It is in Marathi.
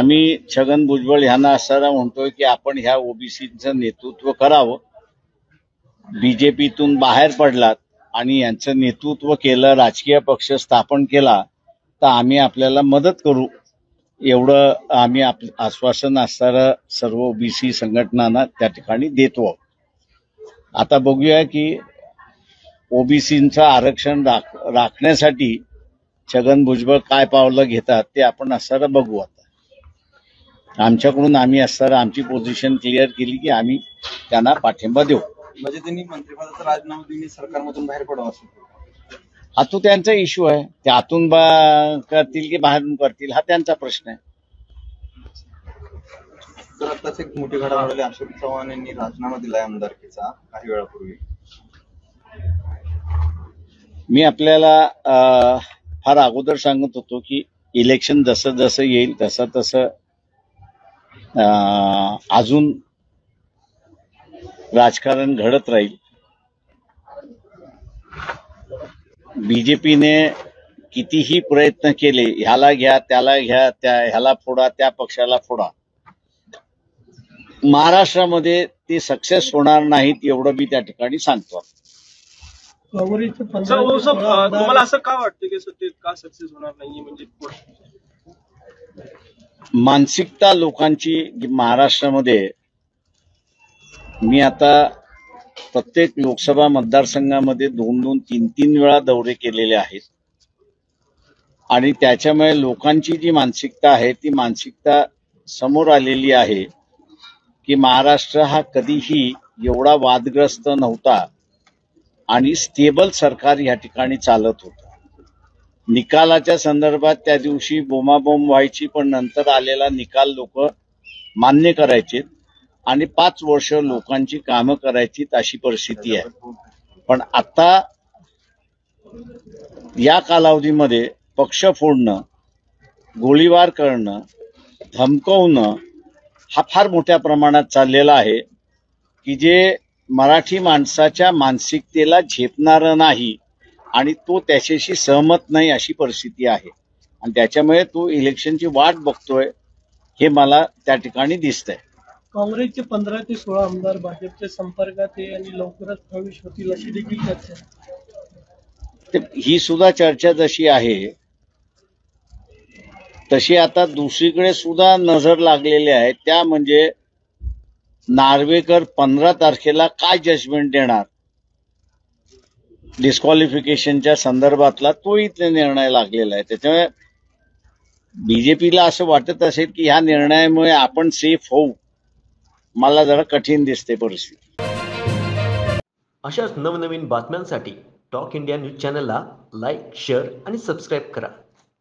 आम्ही छगन भुजबळ यांना असताना म्हणतोय की आपण ह्या ओबीसीचं नेतृत्व करावं. बीजेपीतून बाहेर पडलात आणि यांचं नेतृत्व केलं, राजकीय पक्ष स्थापन केला, तर आम्ही आपल्याला मदत करू, एवढं आम्ही आश्वासन असणारं सर्व ओबीसी संघटनांना त्या ठिकाणी देतो. आता बघूया की ओबीसींचं आरक्षण राखण्यासाठी छगन भुजबळ काय पावलं घेतात ते आपण असणारं बघू. आता आमच्याकडून आम्ही असणारं आमची पोझिशन क्लिअर केली की आम्ही त्यांना पाठिंबा देऊ. म्हणजे त्यांनी मंत्रिपदाचा राजीनामा देऊन सरकारमधून बाहेर पडावं असं हा तो त्यांचा इश्यू आहे. ते आतून करतील की बाहेरून करतील हा त्यांचा प्रश्न आहे. तर आताच एक मोठी घडामोड, अशोक चव्हाण यांनी राजीनामा दिलाय आमदारकीचा काही वेळापूर्वी. मी आपल्याला फार अगोदर सांगत होतो की इलेक्शन जसं जसं येईल तसं तसं अजून राजकारण घडत राहील. बीजेपीने कितीही प्रयत्न केले, ह्याला घ्या त्याला घ्या, ह्याला फोडा त्या पक्षाला फोडा, महाराष्ट्रामध्ये ते सक्सेस होणार नाहीत एवढं मी त्या ठिकाणी सांगतो. तुम्हाला असं का वाटतं की सत्तेत का सक्सेस होणार नाहीये? म्हणजे मानसिकता लोकांची महाराष्ट्रामध्ये, मी आता प्रत्येक लोकसभा मतदारसंघामध्ये 2-2, 3-3 वेळा दौरे केलेले आहेत आणि त्याच्यामुळे लोकांची जी मानसिकता आहे ती मानसिकता समोर आलेली आहे की महाराष्ट्र हा कधीही एवढा वादग्रस्त नव्हता आणि स्टेबल सरकार या ठिकाणी चालत होतं. निकालाच्या संदर्भात त्या दिवशी बोंबाबोंब व्हायची, पण नंतर आलेला निकाल लोक मान्य करायचे आणि 5 वर्ष लोकांची कामं करायची अशी परिस्थिती आहे. पण आता या कालावधीमध्ये पक्ष फोडणं, गोळीबार करणं, धमकवणं हा फार मोठ्या प्रमाणात चाललेला आहे की जे मराठी माणसाच्या मानसिकतेला झेपणारं नाही आणि तो त्याच्याशी सहमत नाही अशी परिस्थिती आहे आणि त्याच्यामुळे तो इलेक्शनची वाट बघतोय हे मला त्या ठिकाणी दिसतंय. काँग्रेसचे 15 ते 16 आमदार भाजपच्या संपर्कात आहे आणि लवकरच प्रवेश होतील अशी देखील चर्चा आहे. ही सुद्धा चर्चा जशी आहे तशी आता दुसरीकडे सुद्धा नजर लागलेली आहे, त्या म्हणजे नार्वेकर 15 तारखेला काय जजमेंट देणार डिस्क्वालिफिकेशनच्या संदर्भातला, तो इथले निर्णय लागलेला आहे. त्याच्यामुळे बीजेपीला असं वाटत असेल की ह्या निर्णयामुळे आपण सेफ होऊ, मला जरा कठीण दिसते परिस्थिती. अशाच नवनवीन बातम्यांसाठी टॉक इंडिया न्यूज चॅनलला लाईक, शेअर आणि सबस्क्राईब करा.